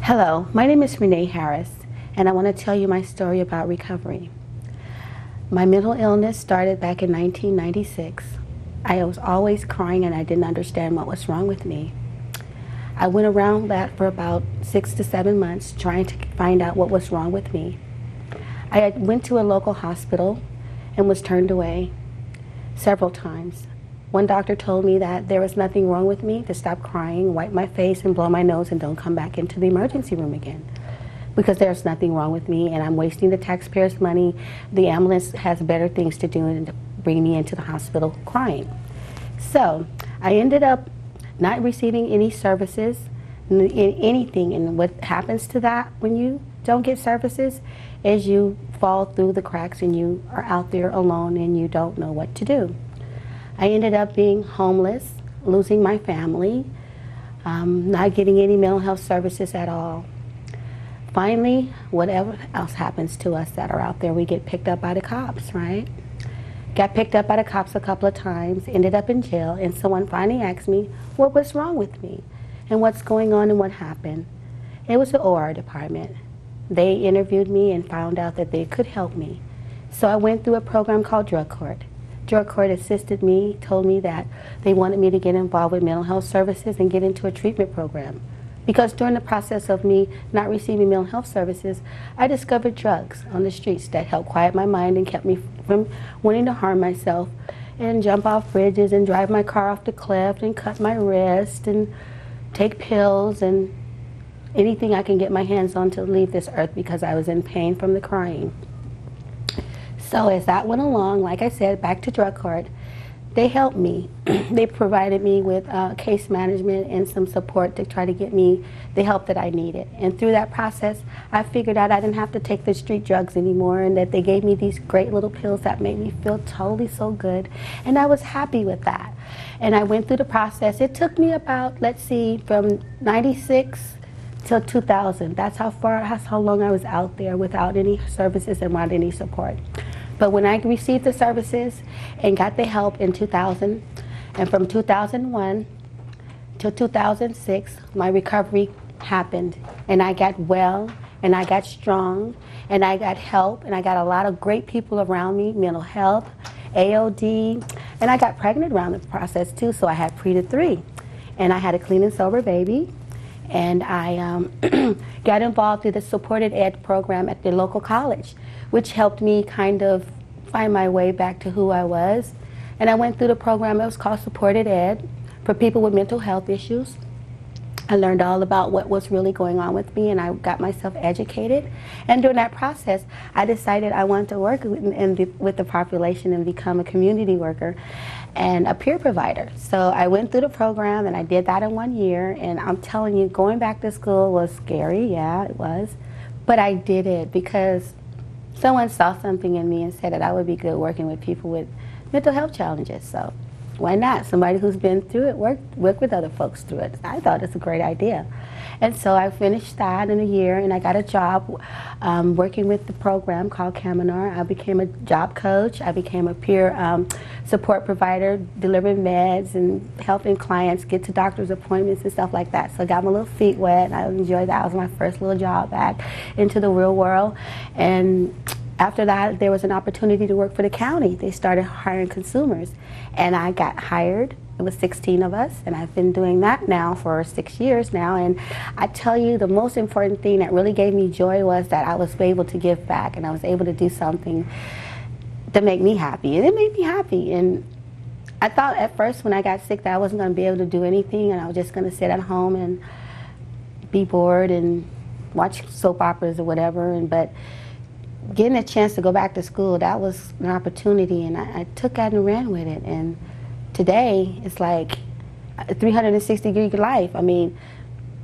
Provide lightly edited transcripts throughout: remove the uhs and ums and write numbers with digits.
Hello, my name is Renee Harris, and I want to tell you my story about recovery. My mental illness started back in 1996. I was always crying and I didn't understand what was wrong with me. I went around that for about 6 to 7 months trying to find out what was wrong with me. I went to a local hospital and was turned away several times. One doctor told me that there was nothing wrong with me, to stop crying, wipe my face and blow my nose and don't come back into the emergency room again, because there's nothing wrong with me and I'm wasting the taxpayers' money. The ambulance has better things to do than to bring me into the hospital crying. So I ended up not receiving any services, anything, and what happens to that when you don't get services is you fall through the cracks and you are out there alone and you don't know what to do. I ended up being homeless, losing my family, not getting any mental health services at all. Finally, whatever else happens to us that are out there, we get picked up by the cops, right? Got picked up by the cops a couple of times, ended up in jail, and someone finally asked me what was wrong with me and what's going on and what happened. It was the OR department. They interviewed me and found out that they could help me. So I went through a program called Drug Court. Drug Court assisted me, told me that they wanted me to get involved with mental health services and get into a treatment program. Because during the process of me not receiving mental health services, I discovered drugs on the streets that helped quiet my mind and kept me from wanting to harm myself and jump off bridges and drive my car off the cliff and cut my wrist and take pills and anything I can get my hands on to leave this earth because I was in pain from the crying. So as that went along, like I said, back to Drug Court, they helped me. They provided me with case management and some support to try to get me the help that I needed. And through that process, I figured out I didn't have to take the street drugs anymore, and that they gave me these great little pills that made me feel totally so good. And I was happy with that. And I went through the process. It took me about, let's see, from 96 till 2000. That's how long I was out there without any services and without any support. But when I received the services and got the help in 2000, and from 2001 to 2006, my recovery happened. And I got well, and I got strong, and I got help, and I got a lot of great people around me, mental health, AOD, and I got pregnant around the process too, so I had pre to 3. And I had a clean and sober baby. And I got involved in the supported ed program at the local college, which helped me kind of find my way back to who I was. And I went through the program that was called supported ed for people with mental health issues. I learned all about what was really going on with me, and I got myself educated. And during that process, I decided I wanted to work with the population and become a community worker and a peer provider. So I went through the program, and I did that in 1 year. And I'm telling you, going back to school was scary. Yeah, it was. But I did it because someone saw something in me and said that I would be good working with people with mental health challenges. So why not? Somebody who's been through it, work with other folks through it. I thought it's a great idea. And so I finished that in a year, and I got a job working with the program called Caminar. I became a job coach. I became a peer support provider, delivering meds and helping clients get to doctor's appointments and stuff like that. So I got my little feet wet, and I enjoyed that. It was my first little job back into the real world. And after that, there was an opportunity to work for the county. They started hiring consumers, and I got hired. It was 16 of us, and I've been doing that now for 6 years now. And I tell you, the most important thing that really gave me joy was that I was able to give back, and I was able to do something to make me happy, and it made me happy. And I thought at first when I got sick that I wasn't going to be able to do anything, and I was just going to sit at home and be bored and watch soap operas or whatever. But getting a chance to go back to school, that was an opportunity, and I took that and ran with it. And today, it's like a 360-degree life. I mean,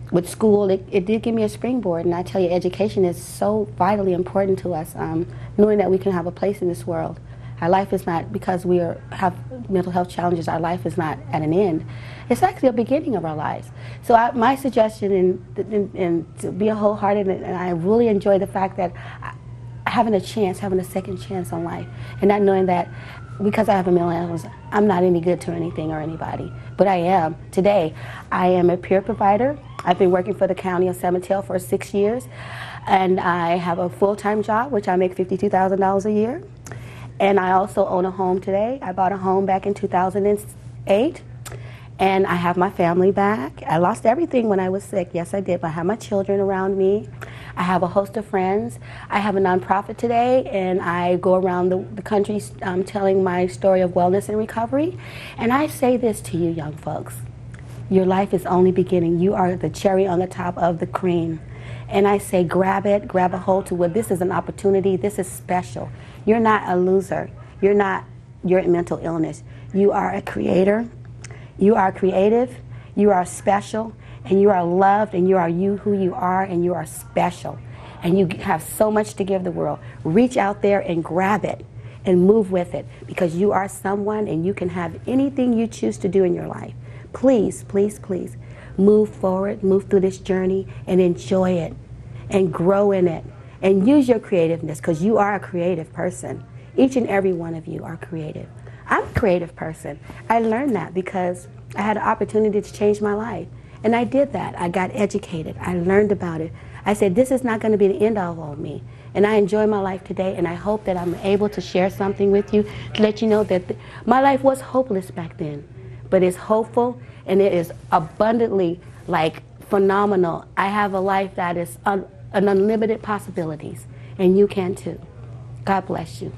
with school, it did give me a springboard, and I tell you, education is so vitally important to us, knowing that we can have a place in this world. Our life is not, because we have mental health challenges, our life is not at an end. It's actually a beginning of our lives. So my suggestion, and to be a wholehearted, and I really enjoy the fact that having a second chance on life, and not knowing that because I have a mental illness, I'm not any good to anything or anybody. But I am. Today, I am a peer provider. I've been working for the county of San Mateo for 6 years. And I have a full-time job, which I make $52,000 a year. And I also own a home today. I bought a home back in 2008. And I have my family back. I lost everything when I was sick. Yes, I did. But I have my children around me. I have a host of friends. I have a nonprofit today, and I go around the country telling my story of wellness and recovery. And I say this to you young folks. Your life is only beginning. You are the cherry on the top of the cream. And I say grab it, grab a hold to it. This is an opportunity. This is special. You're not a loser. You're not your mental illness. You are a creator. You are creative. You are special. And you are loved, and you are who you are, and you are special. And you have so much to give the world. Reach out there and grab it and move with it, because you are someone and you can have anything you choose to do in your life. Please, please, please move forward, move through this journey and enjoy it and grow in it and use your creativeness, because you are a creative person. Each and every one of you are creative. I'm a creative person. I learned that because I had an opportunity to change my life. And I did that. I got educated. I learned about it. I said, this is not going to be the end all of me. And I enjoy my life today, and I hope that I'm able to share something with you to let you know that my life was hopeless back then, but it's hopeful, and it is abundantly, phenomenal. I have a life that is an unlimited possibilities, and you can too. God bless you.